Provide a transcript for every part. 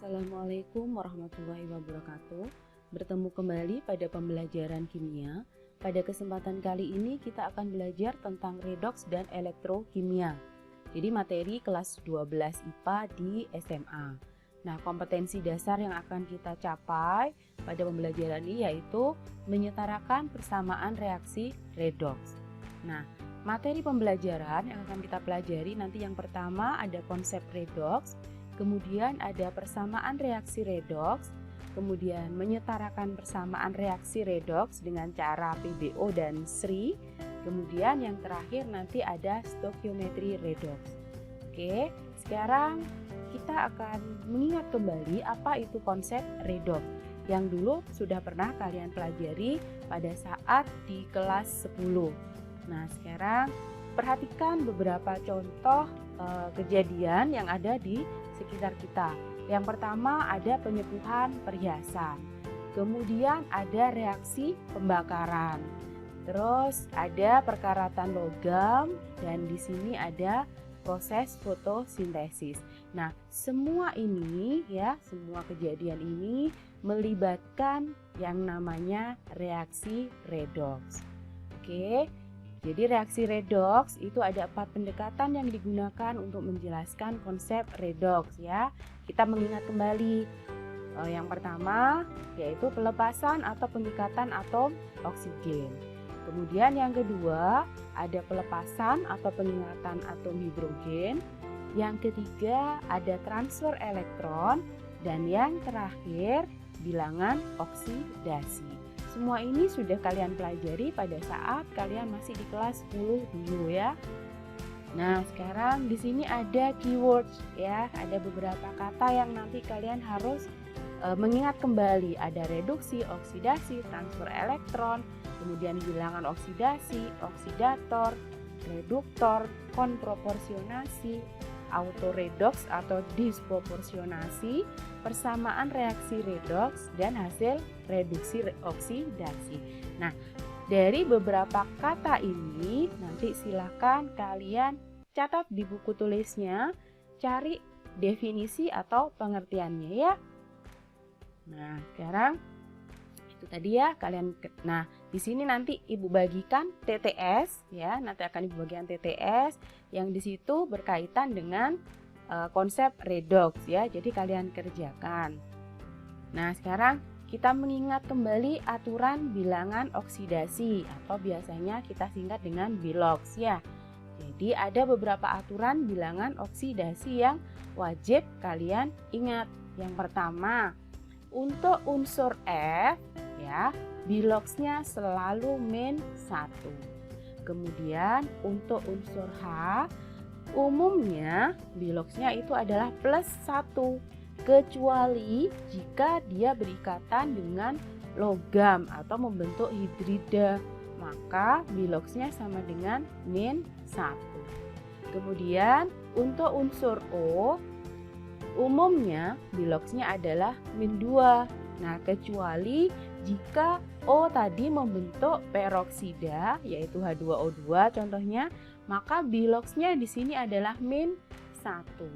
Assalamualaikum warahmatullahi wabarakatuh. Bertemu kembali pada pembelajaran kimia. Pada kesempatan kali ini kita akan belajar tentang redoks dan elektrokimia. Jadi materi kelas 12 IPA di SMA. Nah, kompetensi dasar yang akan kita capai pada pembelajaran ini yaitu menyetarakan persamaan reaksi redoks. Nah, materi pembelajaran yang akan kita pelajari nanti yang pertama ada konsep redoks. Kemudian ada persamaan reaksi redoks, kemudian menyetarakan persamaan reaksi redoks dengan cara PBO dan SRI, kemudian yang terakhir nanti ada stoikiometri redoks. Oke, sekarang kita akan mengingat kembali apa itu konsep redoks yang dulu sudah pernah kalian pelajari pada saat di kelas 10. Nah, sekarang perhatikan beberapa contoh kejadian yang ada di sekitar kita. Yang pertama ada penyepuhan perhiasan, kemudian ada reaksi pembakaran, terus ada perkaratan logam, dan di sini ada proses fotosintesis. Nah, semua ini ya, semua kejadian ini melibatkan yang namanya reaksi redoks. Oke. Jadi reaksi redoks itu ada 4 pendekatan yang digunakan untuk menjelaskan konsep redoks ya. Kita mengingat kembali. Yang pertama yaitu pelepasan atau pengikatan atom oksigen. Kemudian yang kedua ada pelepasan atau pengikatan atom hidrogen. Yang ketiga ada transfer elektron, dan yang terakhir bilangan oksidasi. Semua ini sudah kalian pelajari pada saat kalian masih di kelas 10 dulu ya. Nah, sekarang di sini ada keywords ya, ada beberapa kata yang nanti kalian harus mengingat kembali. Ada reduksi, oksidasi, transfer elektron, kemudian bilangan oksidasi, oksidator, reduktor, konproporsionasi, autoredoks atau disproporsionasi, persamaan reaksi redoks, dan hasil reduksi oksidasi. Nah, dari beberapa kata ini nanti silakan kalian catat di buku tulisnya, cari definisi atau pengertiannya ya. Nah, sekarang itu tadi ya kalian. Nah, di sini nanti Ibu bagikan TTS ya, nanti akan Ibu bagikan TTS yang di situ berkaitan dengan konsep redoks ya. Jadi kalian kerjakan. Nah, sekarang kita mengingat kembali aturan bilangan oksidasi atau biasanya kita singkat dengan biloks ya. Jadi ada beberapa aturan bilangan oksidasi yang wajib kalian ingat. Yang pertama, untuk unsur F ya, biloksnya selalu -1. Kemudian untuk unsur H, umumnya biloksnya itu adalah +1, kecuali jika dia berikatan dengan logam atau membentuk hidrida, maka biloksnya sama dengan -1. Kemudian untuk unsur O, umumnya biloksnya adalah -2. Nah, kecuali jika O tadi membentuk peroksida yaitu H2O2 contohnya, maka biloksnya di sini adalah -1.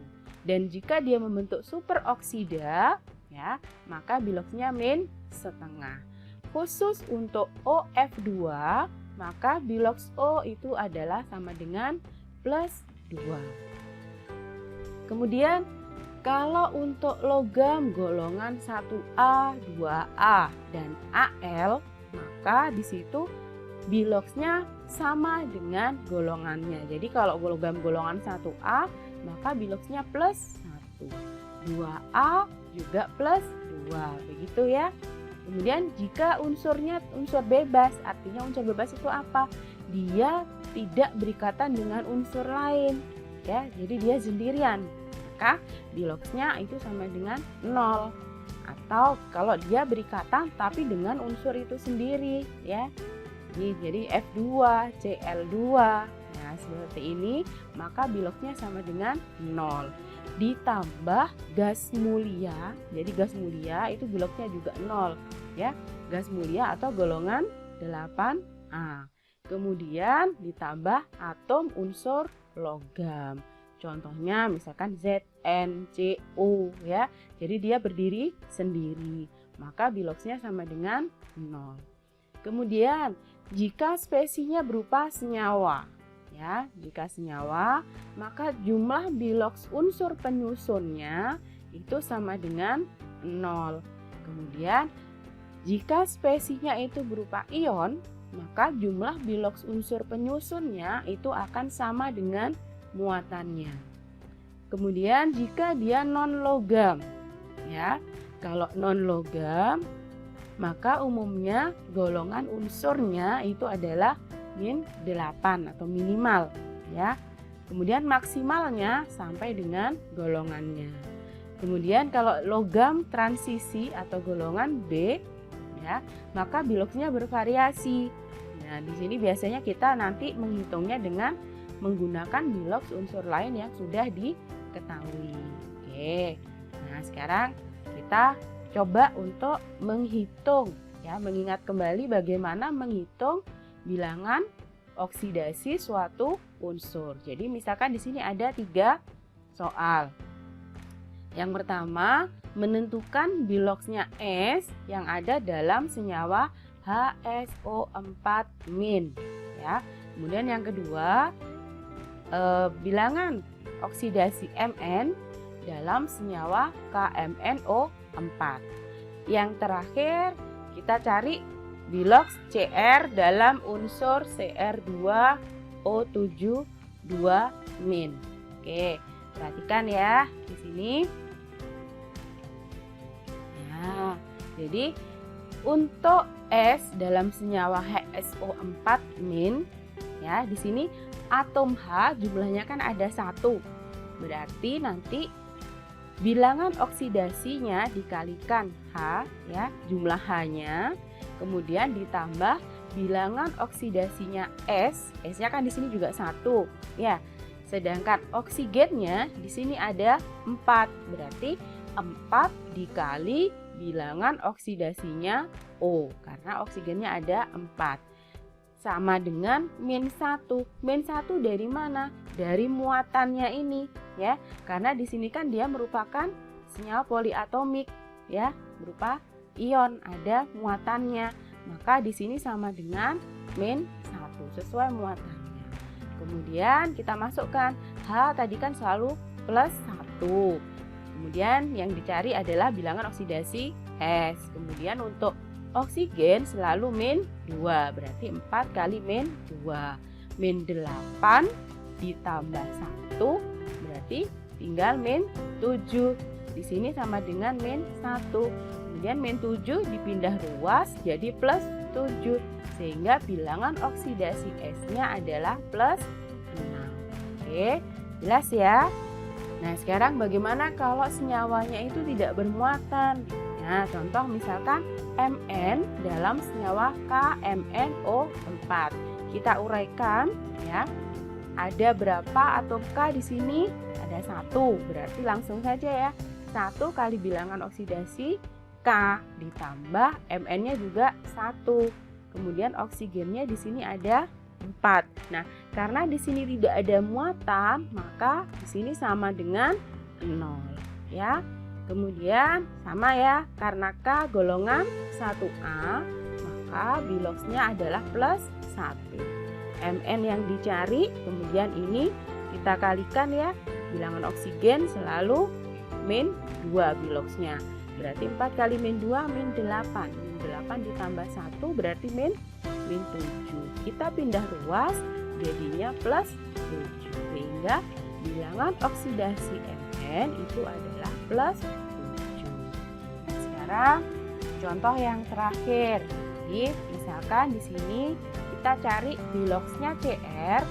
Dan jika dia membentuk superoksida ya, maka biloksnya -1/2. Khusus untuk OF2, maka biloks O itu adalah sama dengan +2. Kemudian kalau untuk logam golongan 1A, 2A, dan Al, maka di situ biloksnya sama dengan golongannya. Jadi kalau logam golongan 1A, maka biloksnya +1. 2A juga +2, begitu ya. Kemudian jika unsurnya unsur bebas, artinya unsur bebas itu apa? Dia tidak berikatan dengan unsur lain, ya. Jadi dia sendirian. Maka biloksnya itu sama dengan 0. Atau kalau dia berikatan tapi dengan unsur itu sendiri ya. Jadi F2, Cl2. Nah, seperti ini, maka biloksnya sama dengan 0. Ditambah gas mulia. Jadi gas mulia itu biloksnya juga 0 ya. Gas mulia atau golongan 8A. Kemudian ditambah atom unsur logam. Contohnya misalkan Zn NCO ya. Jadi dia berdiri sendiri. Maka biloxnya sama dengan 0. Kemudian jika spesiesnya berupa senyawa ya, jika senyawa maka jumlah bilox unsur penyusunnya itu sama dengan 0. Kemudian jika spesiesnya itu berupa ion, maka jumlah bilox unsur penyusunnya itu akan sama dengan muatannya. Kemudian jika dia non-logam, ya, kalau non-logam, maka umumnya golongan unsurnya itu adalah min 8 atau minimal, ya. Kemudian maksimalnya sampai dengan golongannya. Kemudian kalau logam transisi atau golongan B, ya, maka biloxnya bervariasi. Nah, di sini biasanya kita nanti menghitungnya dengan menggunakan bilox unsur lain yang sudah diketahui. Oke. Nah, sekarang kita coba untuk menghitung ya, mengingat kembali bagaimana menghitung bilangan oksidasi suatu unsur. Jadi misalkan di sini ada 3 soal. Yang pertama, menentukan biloxnya S yang ada dalam senyawa HSO4- ya. Kemudian yang kedua, bilangan oksidasi Mn dalam senyawa KMNO4. Yang terakhir, kita cari bilox Cr dalam unsur Cr2O7 2-. Oke, perhatikan ya di sini. Nah, jadi untuk S dalam senyawa HSO4- ya, di sini atom H jumlahnya kan ada 1. Berarti nanti bilangan oksidasinya dikalikan H ya, jumlah H-nya, kemudian ditambah bilangan oksidasinya S. S-nya kan di sini juga 1 ya. Sedangkan oksigennya di sini ada 4. Berarti 4 dikali bilangan oksidasinya O, karena oksigennya ada 4. Sama dengan min 1. Min 1 dari mana? Dari muatannya ini ya. Karena di sini kan dia merupakan senyawa poliatomik ya, berupa ion, ada muatannya. Maka di sini sama dengan min 1 sesuai muatannya. Kemudian kita masukkan H tadi kan selalu plus 1. Kemudian yang dicari adalah bilangan oksidasi S. Kemudian untuk oksigen selalu min 2. Berarti 4 kali min 2. Min 8 ditambah 1 berarti tinggal min 7. Di sini sama dengan min 1. Kemudian min 7 dipindah ruas jadi plus 7. Sehingga bilangan oksidasi S-nya adalah plus 6. Oke, jelas ya? Nah, sekarang bagaimana kalau senyawanya itu tidak bermuatan? Nah, contoh misalkan Mn dalam senyawa KMNO4. Kita uraikan ya. Ada berapa atom K di sini? Ada 1. Berarti langsung saja ya. 1 kali bilangan oksidasi K ditambah Mn-nya juga 1. Kemudian oksigennya di sini ada 4. Nah, karena di sini tidak ada muatan, maka di sini sama dengan 0 ya. Kemudian sama ya, karena K golongan 1A, maka biloxnya adalah plus 1. Mn yang dicari, kemudian ini kita kalikan ya, bilangan oksigen selalu min 2 biloxnya. Berarti 4 kali min 2 min 8. Min 8 ditambah 1 berarti min 7. Kita pindah ruas jadinya plus 7. Sehingga bilangan oksidasi Mn itu adalah plus 7. Sekarang contoh yang terakhir. Jadi misalkan di sini kita cari biloxnya Cr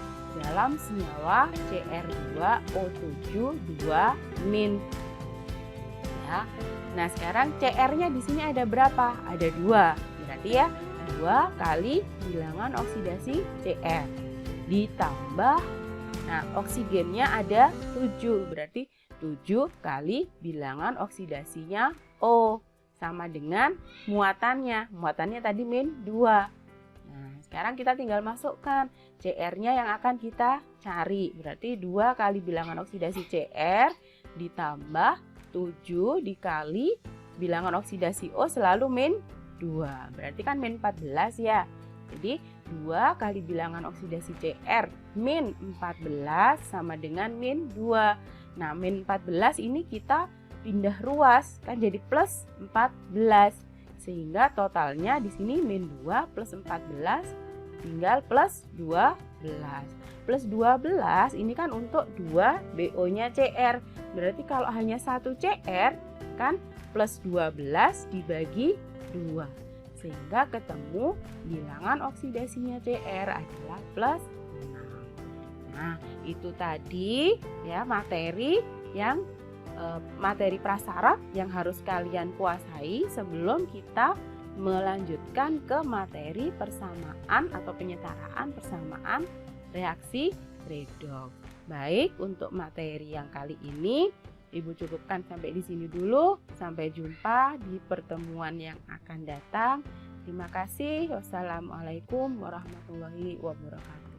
dalam senyawa Cr2O7 2-. Ya. Nah, sekarang Cr-nya di sini ada berapa? Ada 2. Berarti ya 2 kali bilangan oksidasi Cr ditambah, nah oksigennya ada 7. Berarti 7 kali bilangan oksidasinya O sama dengan muatannya. Muatannya tadi min 2. Nah, sekarang kita tinggal masukkan Cr-nya yang akan kita cari. Berarti 2 kali bilangan oksidasi Cr ditambah 7 dikali bilangan oksidasi O selalu min 2. Berarti kan min 14 ya. Jadi 2 kali bilangan oksidasi Cr min 14 sama dengan min 2. Nah, min 14 ini kita pindah ruas kan jadi plus 14. Sehingga totalnya di sini min 2 plus 14 tinggal plus 12. Plus 12 ini kan untuk 2 BO-nya Cr. Berarti kalau hanya 1 Cr kan plus 12 dibagi 2. Sehingga ketemu bilangan oksidasinya Cr adalah plus 6. Nah, itu tadi ya materi prasyarat yang harus kalian kuasai sebelum kita melanjutkan ke materi persamaan atau penyetaraan persamaan reaksi redoks. Baik, untuk materi yang kali ini Ibu cukupkan sampai di sini dulu. Sampai jumpa di pertemuan yang akan datang. Terima kasih. Wassalamualaikum warahmatullahi wabarakatuh.